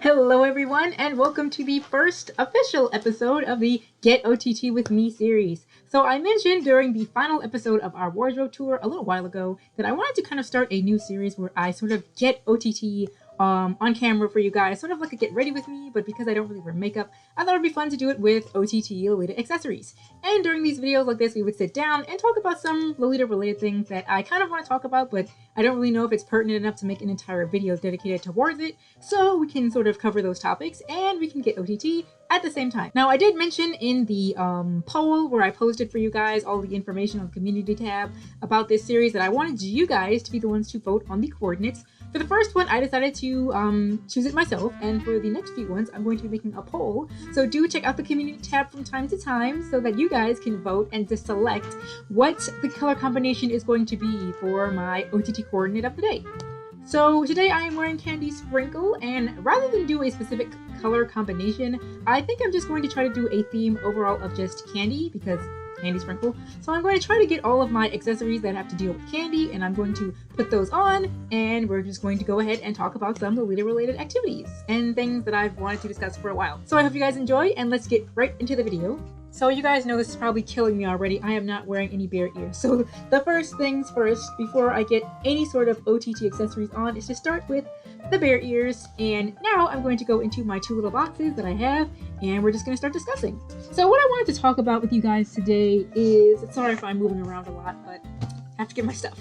Hello everyone and welcome to the first official episode of the Get OTT With Me series. So I mentioned during the final episode of our wardrobe tour a little while ago that I wanted to kind of start a new series where I sort of get OTT on camera for you guys, sort of like a get ready with me, but because I don't really wear makeup, I thought it'd be fun to do it with OTT Lolita accessories. And during these videos like this, we would sit down and talk about some Lolita related things that I kind of want to talk about, but I don't really know if it's pertinent enough to make an entire video dedicated towards it, so we can sort of cover those topics and we can get OTT at the same time. Now, I did mention in the poll where I posted for you guys all the information on the community tab about this series that I wanted you guys to be the ones to vote on the coordinates. For the first one, I decided to choose it myself, and for the next few ones, I'm going to be making a poll. So do check out the community tab from time to time so that you guys can vote and just select what the color combination is going to be for my OTT coordinate of the day. So today I am wearing Candy Sprinkle, and rather than do a specific color combination, I think I'm just going to try to do a theme overall of just candy, because Candy Sprinkle. So I'm going to try to get all of my accessories that have to deal with candy, and I'm going to put those on, and we're just going to go ahead and talk about some Lolita related activities and things that I've wanted to discuss for a while. So I hope you guys enjoy, and let's get right into the video. So you guys know this is probably killing me already. I am not wearing any bear ears. So the first things first, before I get any sort of OTT accessories on, is to start with the bear ears. And now I'm going to go into my two little boxes that I have, and we're just going to start discussing. So what I wanted to talk about with you guys today is, sorry if I'm moving around a lot, but I have to get my stuff.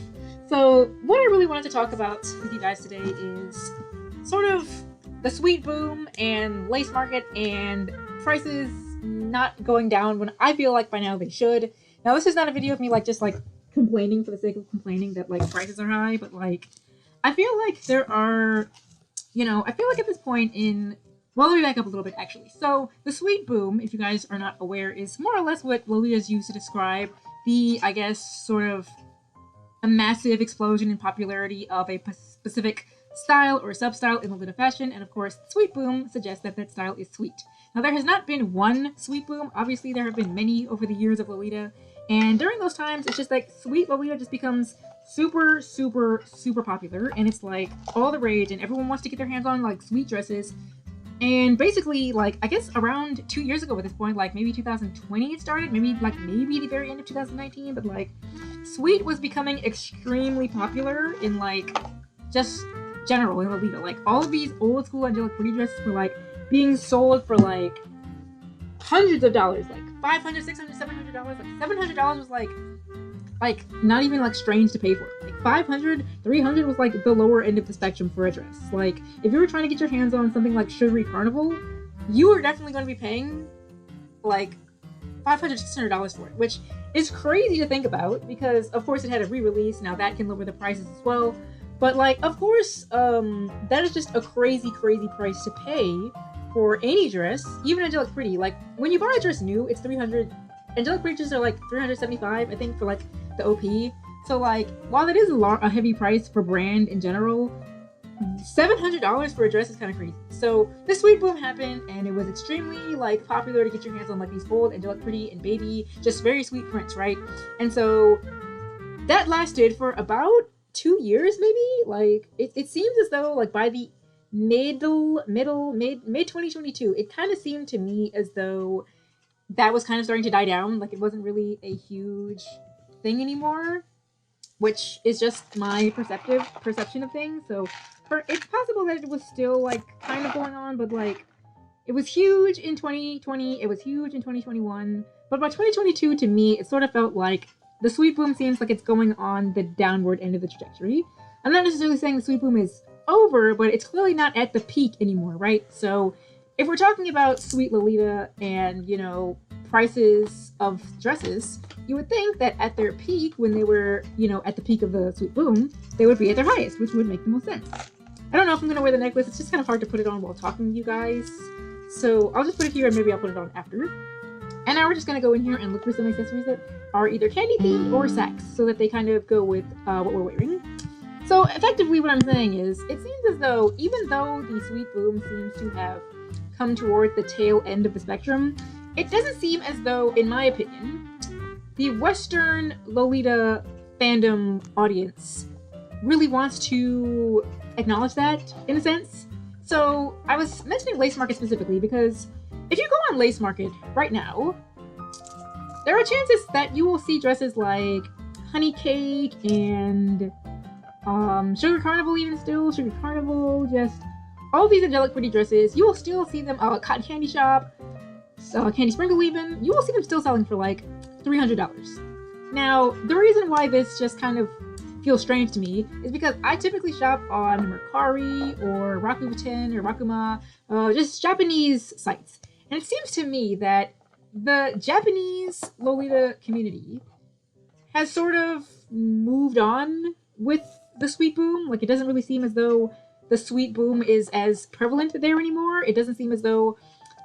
So what I really wanted to talk about with you guys today is sort of the sweet boom and lace market and prices not going down when I feel like by now they should. Now this is not a video of me just complaining for the sake of complaining that prices are high, but I feel like there are, I feel like at this point well, let me back up a little bit actually. So the sweet boom, if you guys are not aware, is more or less what Lolita's used to describe the, I guess, sort of a massive explosion in popularity of a specific style or sub-style in Lolita fashion, and of course, sweet boom suggests that that style is sweet. Now, there has not been one sweet boom. Obviously, there have been many over the years of Lolita, and during those times, it's just sweet Lolita just becomes super, super, super popular, and it's all the rage, and everyone wants to get their hands on sweet dresses. And basically, I guess around 2 years ago at this point, maybe 2020 it started, maybe the very end of 2019, but sweet was becoming extremely popular in just general in Lolita. All of these old school angelic pretty dresses were being sold for hundreds of dollars, $500, $600, $700. $700 was not even strange to pay for. $500, $300 was the lower end of the spectrum for a dress. If you were trying to get your hands on something like Sugary Carnival, you were definitely going to be paying $500, $600 for it, which is crazy to think about because of course it had a re-release. Now that can lower the prices as well. But of course, that is just a crazy, crazy price to pay for any dress, even Angelic Pretty. When you buy a dress new, it's $300. Angelic Pretty dresses are $375, I think, for the OP. So while that is a heavy price for brand in general, $700 for a dress is kind of crazy. So the sweet boom happened, and it was extremely popular to get your hands on these bold Angelic Pretty and baby, just very sweet prints, right? And so that lasted for about 2 years, maybe. It seems as though by the mid 2022, it kind of seemed to me as though that was kind of starting to die down. It wasn't really a huge thing anymore, which is just my perception of things. So it's possible that it was still kind of going on, but it was huge in 2020, it was huge in 2021, but by 2022 to me it sort of felt like the sweet boom seems like it's going on the downward end of the trajectory. I'm not necessarily saying the sweet boom is over, but it's clearly not at the peak anymore, right? So if we're talking about sweet Lolita and, prices of dresses, you would think that at their peak, when they were, at the peak of the sweet boom, they would be at their highest, which would make the most sense. I don't know if I'm going to wear the necklace. It's just kind of hard to put it on while talking to you guys. So I'll just put it here and maybe I'll put it on after. And now we're just going to go in here and look for some accessories that are either candy themed or sex, so that they kind of go with what we're wearing. So effectively what I'm saying is, it seems as though, even though the sweet boom seems to have come toward the tail end of the spectrum, it doesn't seem as though, in my opinion, the Western Lolita fandom audience really wants to acknowledge that, in a sense. So I was mentioning Lace Market specifically because if you go on Lace Market right now, there are chances that you will see dresses like Honey Cake and Sugar Carnival, even still Sugar Carnival, just all these angelic pretty dresses. You will still see them at Cotton Candy Shop, Candy Sprinkle even. You will see them still selling for like $300. Now, the reason why this just kind of feels strange to me is because I typically shop on Mercari or Rakuten or Rakuma, just Japanese sites. And it seems to me that the Japanese Lolita community has sort of moved on with the sweet boom. Like, it doesn't really seem as though the sweet boom is as prevalent there anymore. It doesn't seem as though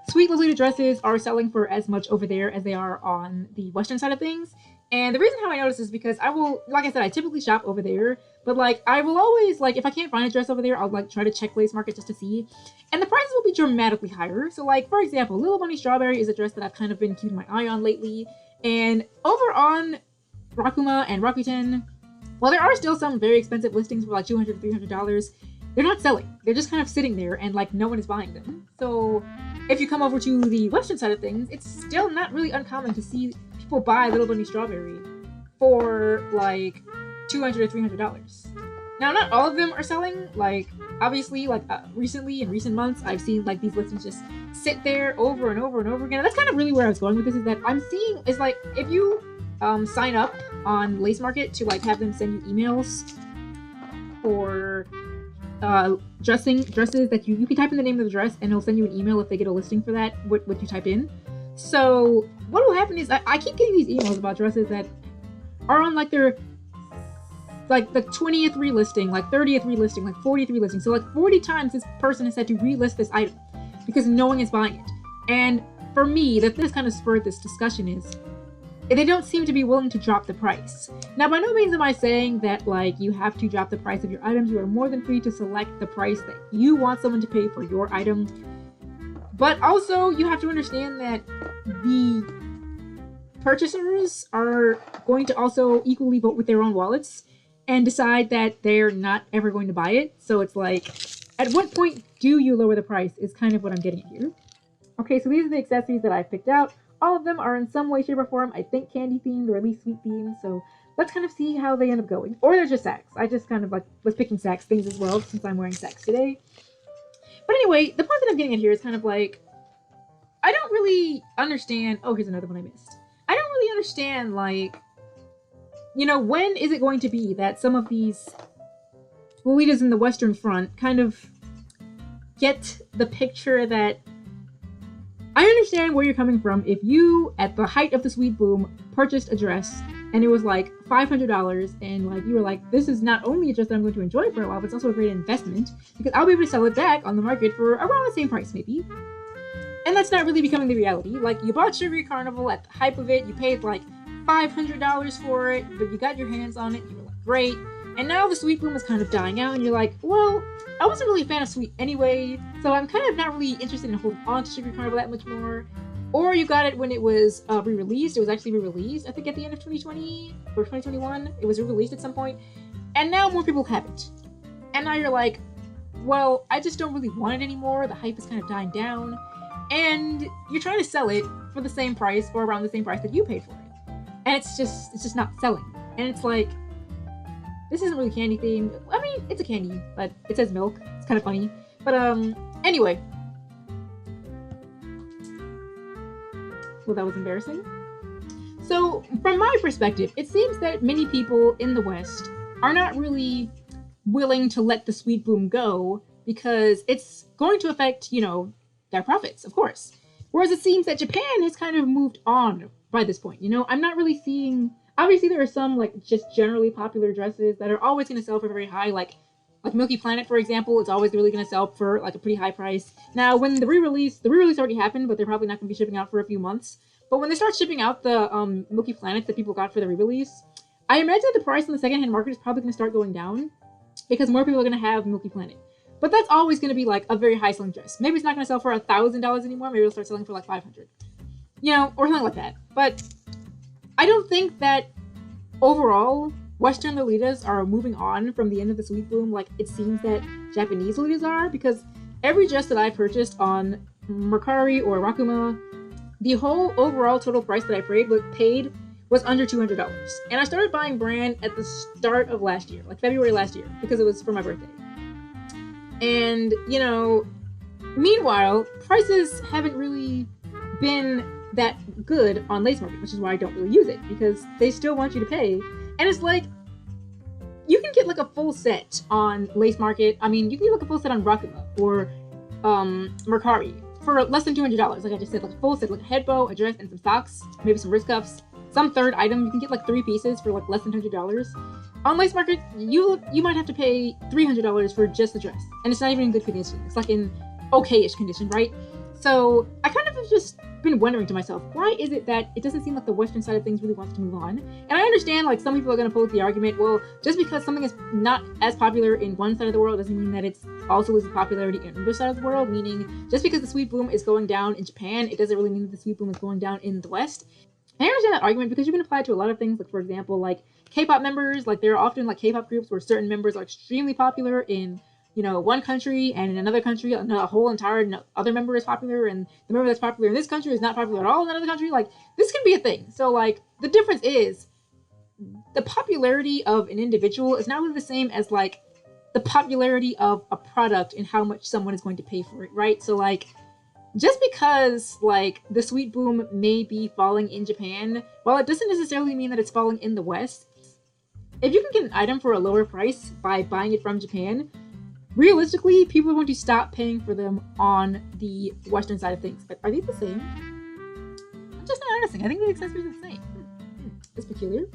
sweet Lolita dresses are selling for as much over there as they are on the Western side of things. And the reason how I notice is because I will, like I said, I typically shop over there, but like I will always, like, if I can't find a dress over there, I'll like try to check Lace Market just to see. And the prices will be dramatically higher. So like, for example, Little Bunny Strawberry is a dress that I've kind of been keeping my eye on lately. And over on Rakuma and Rakuten, while there are still some very expensive listings for like $200 to $300, they're not selling. They're just kind of sitting there and like no one is buying them. So if you come over to the Western side of things, it's still not really uncommon to see people buy Little Bunny Strawberry for like $200 to $300. Now, not all of them are selling. Like, obviously, like recently, in recent months, I've seen like these listings just sit there over and over and over again. And that's kind of really where I was going with this, is that I'm seeing is like if you sign up on Lace Market to like have them send you emails for dresses that you can type in the name of the dress and it'll send you an email if they get a listing for that, what you type in. So what will happen is I keep getting these emails about dresses that are on like their like the 20th relisting, like 30th relisting, like 40th relisting. So like 40 times this person has had to relist this item because no one is buying it. And for me, that this kind of spurred this discussion is they don't seem to be willing to drop the price. Now, by no means am I saying that like you have to drop the price of your items. You are more than free to select the price that you want someone to pay for your item. But also, you have to understand that the purchasers are going to also equally vote with their own wallets and decide that they're not ever going to buy it. So it's like, at what point do you lower the price is kind of what I'm getting at here. Okay, so these are the accessories that I picked out. All of them are in some way, shape, or form, I think, candy themed or at least sweet themed. So let's kind of see how they end up going. Or they're just sacks. I just kind of like was picking sacks things as well since I'm wearing sacks today. But anyway, the point that I'm getting at here is kind of like, I don't really understand. Oh, here's another one I missed. I don't really understand, like, you know, when is it going to be that some of these Lolitas in the Western front kind of get the picture that I understand where you're coming from. If you, at the height of the sweet boom, purchased a dress and it was like $500 and like you were like, this is not only a dress that I'm going to enjoy for a while, but it's also a great investment because I'll be able to sell it back on the market for around the same price maybe. And that's not really becoming the reality. Like, you bought Sugar Carnival at the hype of it, you paid like $500 for it, but you got your hands on it, you were like, great. And now the sweet boom is kind of dying out and you're like, well, I wasn't really a fan of sweet anyway, so I'm kind of not really interested in holding on to Sugar Carnival that much more. Or you got it when it was re-released. It was actually re-released, I think, at the end of 2020 or 2021. It was re-released at some point. And now more people have it. And now you're like, well, I just don't really want it anymore. The hype is kind of dying down. And you're trying to sell it for the same price or around the same price that you paid for it. And it's just not selling. And it's like, this isn't really candy themed. I mean, it's a candy, but it says milk. It's kind of funny. But anyway. Well, that was embarrassing. So, from my perspective, it seems that many people in the West are not really willing to let the sweet boom go because it's going to affect, you know, their profits, of course. Whereas it seems that Japan has kind of moved on by this point. You know, I'm not really seeing... Obviously, there are some, like, just generally popular dresses that are always going to sell for very high, like Milky Planet, for example, is always really going to sell for, like, a pretty high price. Now, when the re-release already happened, but they're probably not going to be shipping out for a few months. But when they start shipping out the Milky Planets that people got for the re-release, I imagine that the price in the secondhand market is probably going to start going down because more people are going to have Milky Planet. But that's always going to be, like, a very high-selling dress. Maybe it's not going to sell for $1,000 anymore. Maybe it'll start selling for, like, $500. You know, or something like that. But I don't think that overall Western Lolitas are moving on from the end of the sweet boom like it seems that Japanese Lolitas are, because every dress that I purchased on Mercari or Rakuma, the whole overall total price that I paid was under $200. And I started buying brand at the start of last year, like February last year, because it was for my birthday. And, you know, meanwhile, prices haven't really been that good on Lace Market, which is why I don't really use it, because they still want you to pay. And it's like, you can get like a full set on Lace Market. I mean, you can get like a full set on Rakuma or Mercari for less than $200. Like I just said, like a full set, like a headbow, a dress, and some socks, maybe some wrist cuffs. Some third item, you can get like 3 pieces for like less than $100. On Lace Market, you might have to pay $300 for just the dress, and it's not even in good condition. It's like in okay-ish condition, right? So I kind of have just been wondering to myself, why is it that it doesn't seem like the Western side of things really wants to move on? And I understand, like, some people are going to pose the argument, well, just because something is not as popular in one side of the world doesn't mean that it's also losing popularity in another side of the world, meaning just because the sweet boom is going down in Japan, it doesn't really mean that the sweet boom is going down in the West. I understand that argument because you can apply it to a lot of things, like, for example, like, K-pop members. Like, there are often, like, K-pop groups where certain members are extremely popular in, you know, one country, and in another country, a whole entire other member is popular, and the member that's popular in this country is not popular at all in another country. Like, this can be a thing. So, like, the difference is the popularity of an individual is not really the same as, like, the popularity of a product and how much someone is going to pay for it, right? So, like, just because, like, the sweet boom may be falling in Japan, while it doesn't necessarily mean that it's falling in the West, if you can get an item for a lower price by buying it from Japan, realistically, people are going to stop paying for them on the Western side of things. But are these the same? I'm just not noticing. I think the accessories are the same. It's peculiar.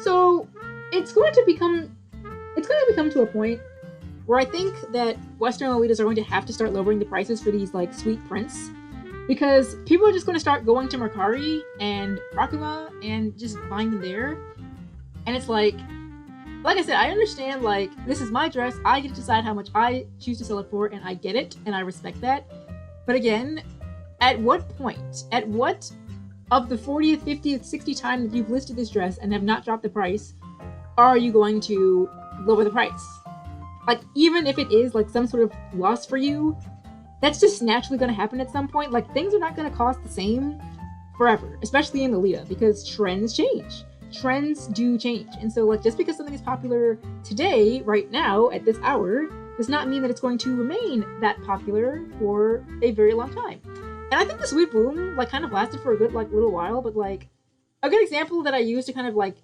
So it's going to become to a point where I think that Western Lolitas are going to have to start lowering the prices for these, like, sweet prints, because people are just going to start going to Mercari and Rakuma and just buying them there. And it's like I said, I understand, like, this is my dress, I get to decide how much I choose to sell it for, and I get it, and I respect that. But again, at what point, at what of the 40th, 50th, 60th time that you've listed this dress and have not dropped the price, are you going to lower the price? Like, even if it is, like, some sort of loss for you, that's just naturally going to happen at some point. Like, things are not going to cost the same forever, especially in Lolita, because trends change. Trends do change. And so, like, just because something is popular today, right now, at this hour, does not mean that it's going to remain that popular for a very long time. And I think the sweet boom, like, kind of lasted for a good, like, little while, but, like, a good example that I use to kind of, like,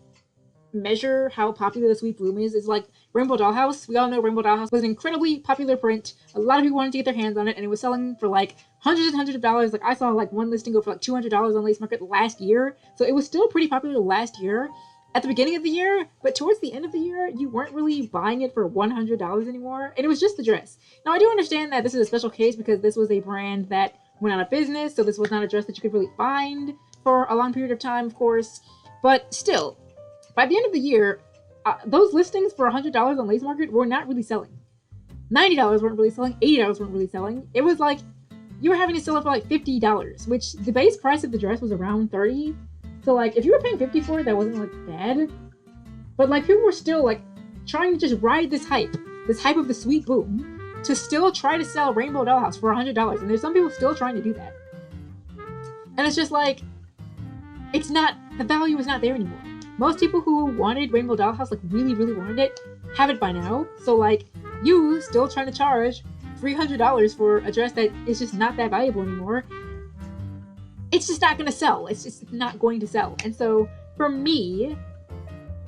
measure how popular the sweet bloom is like Rainbow Dollhouse. We all know Rainbow Dollhouse was an incredibly popular print. A lot of people wanted to get their hands on it, and it was selling for like hundreds and hundreds of dollars. Like, I saw like one listing go for like $200 on Lace Market last year. So it was still pretty popular last year at the beginning of the year, but towards the end of the year, you weren't really buying it for $100 anymore, and it was just the dress. Now, I do understand that this is a special case because this was a brand that went out of business, so this was not a dress that you could really find for a long period of time, of course, but still, by the end of the year, those listings for $100 on Lace Market were not really selling. $90 weren't really selling, $80 weren't really selling. It was like, you were having to sell it for like $50, which the base price of the dress was around $30. So like, if you were paying $50 for it, that wasn't like bad. But like, people were still like, trying to just ride this hype of the sweet boom, to still try to sell Rainbow Dollhouse for $100. And there's some people still trying to do that. And it's just like, it's not, the value is not there anymore. Most people who wanted Rainbow Dollhouse, like really, really wanted it, have it by now. So like, you still trying to charge $300 for a dress that is just not that valuable anymore, it's just not going to sell. It's just not going to sell. And so for me,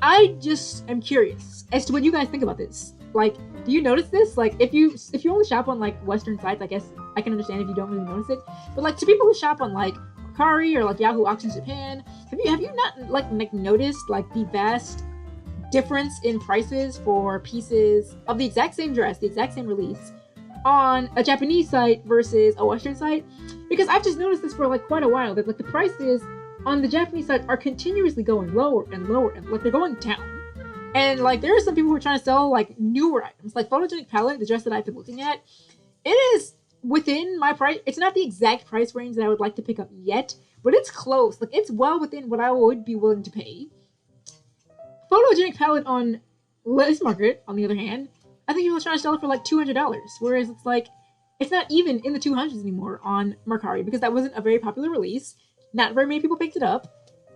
I just am curious as to what you guys think about this. Like, do you notice this? Like, if you only shop on like Western sites, I guess I can understand if you don't really notice it. But like, to people who shop on like Mercari or like Yahoo Auctions Japan, have you not like noticed like the vast difference in prices for pieces of the exact same dress, the exact same release, on a Japanese site versus a Western site? Because I've just noticed this for like quite a while, that like the prices on the Japanese site are continuously going lower and lower, and like they're going down. And like, there are some people who are trying to sell like newer items, like Photogenic Palette, the dress that I've been looking at. It is within my price. It's not the exact price range that I would like to pick up yet, but it's close. Like, it's well within what I would be willing to pay. Photogenic Palette on Lace Market, on the other hand, I think people are trying to sell it for like $200, whereas it's like, it's not even in the 200s anymore on Mercari because that wasn't a very popular release. Not very many people picked it up.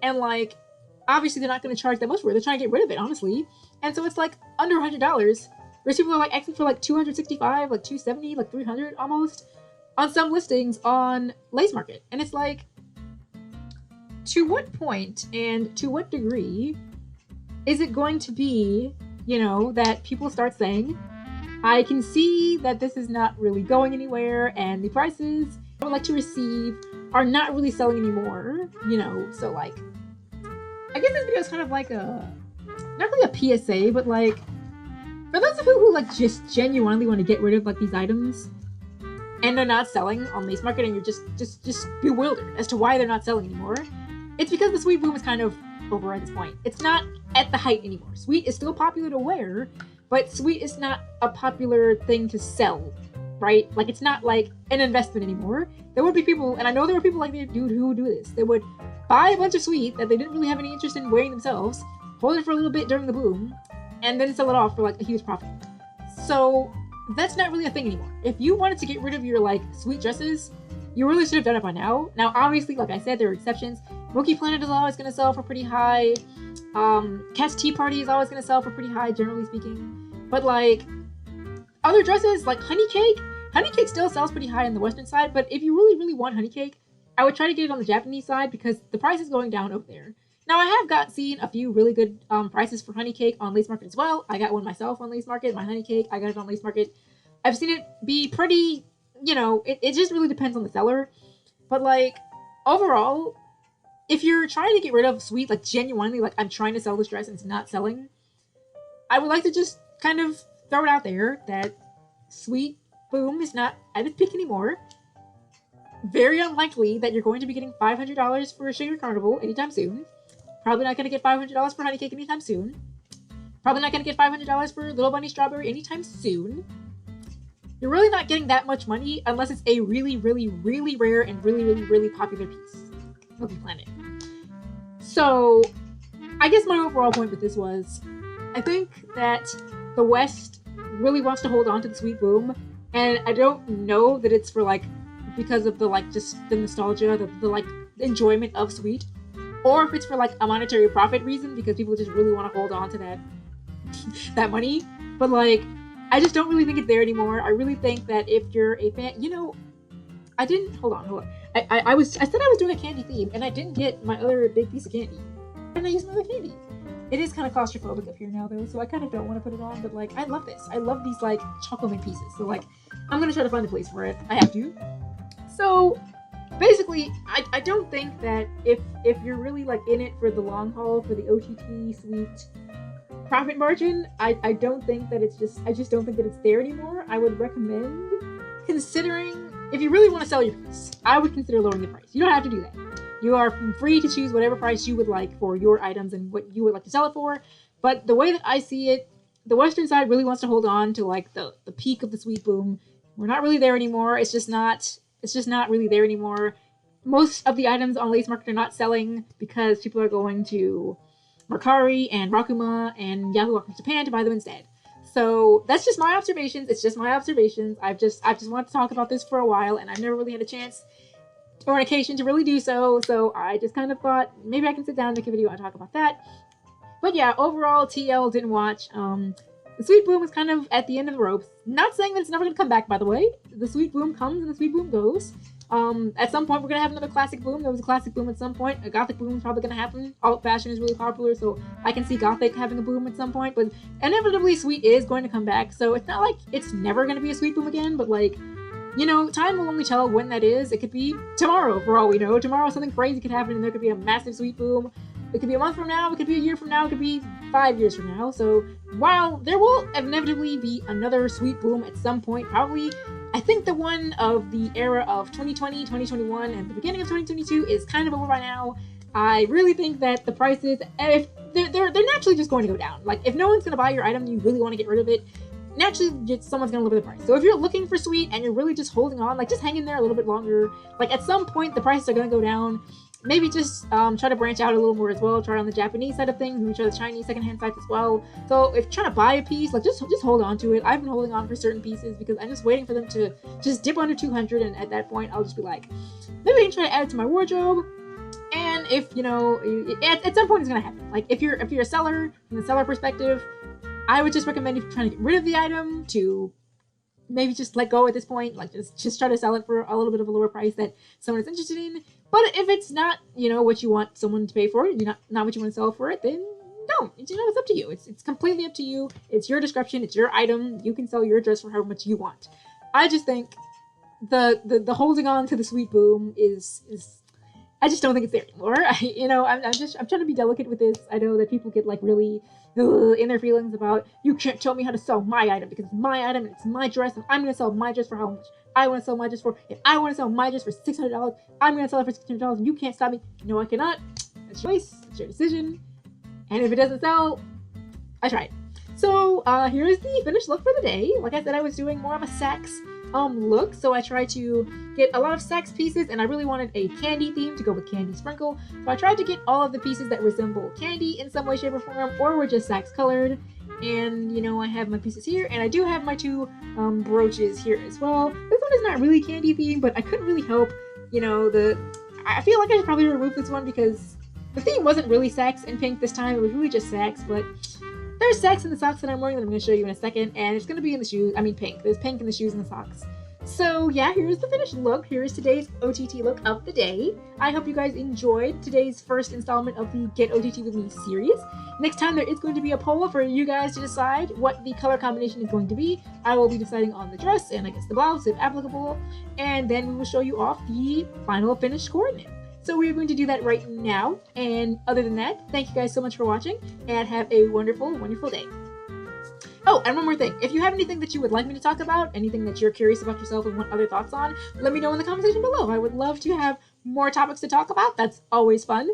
And like, obviously they're not going to charge that much for it. They're trying to get rid of it, honestly. And so it's like under $100. Whereas people are like asking for like $265, like $270, like $300 almost on some listings on Lace Market. And it's like, to what point and to what degree is it going to be, you know, that people start saying, I can see that this is not really going anywhere and the prices I would like to receive are not really selling anymore, you know, so like, I guess this video is kind of like not really a PSA, but like, for those of you who like just genuinely want to get rid of like these items and they're not selling on Lace Market and you're just bewildered as to why they're not selling anymore, it's because the sweet boom is kind of over at this point. It's not at the height anymore. Sweet is still popular to wear, but sweet is not a popular thing to sell, right? Like, it's not like an investment anymore. There would be people, and I know there were people like me who would do this. They would buy a bunch of sweet that they didn't really have any interest in wearing themselves, hold it for a little bit during the boom, and then sell it off for like a huge profit. So that's not really a thing anymore. If you wanted to get rid of your like sweet dresses, you really should have done it by now. Now, obviously, like I said, there are exceptions. Monkey Planet is always going to sell for pretty high. Cat's Tea Party is always going to sell for pretty high, generally speaking. But like, other dresses, like Honey Cake still sells pretty high on the Western side. But if you really, really want Honey Cake, I would try to get it on the Japanese side because the price is going down over there. Now, I have seen a few really good prices for Honey Cake on Lace Market as well. I got one myself on Lace Market. My Honey Cake, I got it on Lace Market. I've seen it be pretty, you know, it just really depends on the seller. But like, overall, if you're trying to get rid of sweet, like genuinely, like I'm trying to sell this dress and it's not selling, I would like to just kind of throw it out there that sweet boom is not at its peak anymore. Very unlikely that you're going to be getting $500 for a Sugar Carnival anytime soon. Probably not going to get $500 for Honey Cake anytime soon. Probably not going to get $500 for Little Bunny Strawberry anytime soon. You're really not getting that much money unless it's a really, really, really rare and really, really, really popular piece. Monkey Planet. So, I guess my overall point with this was, I think that the West really wants to hold on to the sweet boom, and I don't know that it's for like, because of the like, just the nostalgia, the like, enjoyment of sweet, or if it's for like a monetary profit reason, because people just really want to hold on to that, that money. But like, I just don't really think it's there anymore. I really think that if you're a fan, you know, hold on. I said I was doing a candy theme, and I didn't get my other big piece of candy. And I used my other candy. It is kind of claustrophobic up here now, though, so I kind of don't want to put it on, but, like, I love this. I love these, like, chocolate mint pieces. So, like, I'm going to try to find a place for it. I have to. So, basically, I don't think that if you're really, like, in it for the long haul, for the OTT sweet profit margin, I don't think that I just don't think that it's there anymore. I would recommend considering, if you really want to sell your piece, I would consider lowering the price. You don't have to do that. You are free to choose whatever price you would like for your items and what you would like to sell it for. But the way that I see it, the Western side really wants to hold on to like the peak of the sweet boom. We're not really there anymore. It's just not really there anymore. Most of the items on Lace Market are not selling because people are going to Mercari and Rakuma and Yahoo Auctions Japan to buy them instead. So that's just my observations. It's just my observations. I've just wanted to talk about this for a while, and I've never really had a chance or an occasion to really do so. So I just kind of thought maybe I can sit down and make a video and talk about that. But yeah, overall, TL didn't watch. The sweet boom is kind of at the end of the ropes. Not saying that it's never going to come back, by the way. The sweet boom comes and the sweet boom goes. At some point, we're going to have another classic boom. There was a classic boom at some point. A gothic boom is probably going to happen. Alt fashion is really popular, so I can see gothic having a boom at some point. But inevitably, sweet is going to come back. So it's not like it's never going to be a sweet boom again, but like, you know, time will only tell when that is. It could be tomorrow, for all we know. Tomorrow, something crazy could happen, and there could be a massive sweet boom. It could be a month from now, it could be a year from now, it could be 5 years from now. So while there will inevitably be another sweet boom at some point, probably, I think the one of the era of 2020, 2021, and the beginning of 2022 is kind of over by now. I really think that the prices, if they're naturally just going to go down. Like, if no one's going to buy your item and you really want to get rid of it, naturally someone's going to lower the price. So if you're looking for sweet and you're really just holding on, like, just hang in there a little bit longer. Like, at some point, the prices are going to go down. maybe just try to branch out a little more as well. Try on the Japanese side of things, maybe try the Chinese secondhand sites as well. So if you're trying to buy a piece, like just hold on to it. I've been holding on for certain pieces because I'm just waiting for them to just dip under 200, and at that point I'll just be like, maybe I can try to add it to my wardrobe. And if at some point it's gonna happen. Like if you're a seller, from the seller perspective, I would just recommend, if you're trying to get rid of the item, to maybe just let go at this point. Like just try to sell it for a little bit of a lower price that someone is interested in. But if it's not, what you want someone to pay for it, not what you want to sell for it, then don't. It's up to you. It's completely up to you. It's your discretion. It's your item. You can sell your dress for however much you want. I just think the holding on to the sweet boom is I just don't think it's there anymore. I'm trying to be delicate with this. I know that people get like really in their feelings about, you can't tell me how to sell my item because it's my item and it's my dress, and I'm gonna sell my dress for how much I want to sell my dress for. If I want to sell my dress for $600, I'm gonna sell it for $600, and you can't stop me. No, I cannot. That's your choice. It's your decision. And if it doesn't sell, I tried. So here is the finished look for the day. Like I said, I was doing more of a Saks look, so I tried to get a lot of Saks pieces, and I really wanted a candy theme to go with Candy Sprinkle. So I tried to get all of the pieces that resemble candy in some way, shape, or form, or were just Saks colored. And I have my pieces here, and I do have my two brooches here as well. This one is not really candy themed, but I couldn't really help. I feel like I should probably remove this one because the theme wasn't really Saks and pink this time. It was really just Saks, but there's Saks in the socks that I'm wearing that I'm going to show you in a second, and it's going to be in the shoes. I mean pink. There's pink in the shoes and the socks. So yeah, here's the finished look. Here is today's OTT look of the day. I hope you guys enjoyed today's first installment of the Get OTT With Me series. Next time there is going to be a poll for you guys to decide what the color combination is going to be. I will be deciding on the dress and I guess the blouse if applicable, and then we will show you off the final finished coordinate. So we're going to do that right now, and other than that, thank you guys so much for watching, and have a wonderful, wonderful day. Oh, and one more thing. If you have anything that you would like me to talk about, anything that you're curious about yourself and want other thoughts on, let me know in the comment section below. I would love to have more topics to talk about. That's always fun.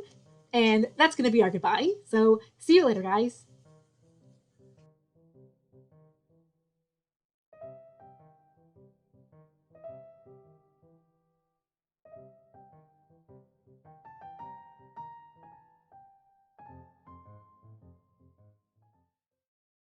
And that's going to be our goodbye. So see you later, guys.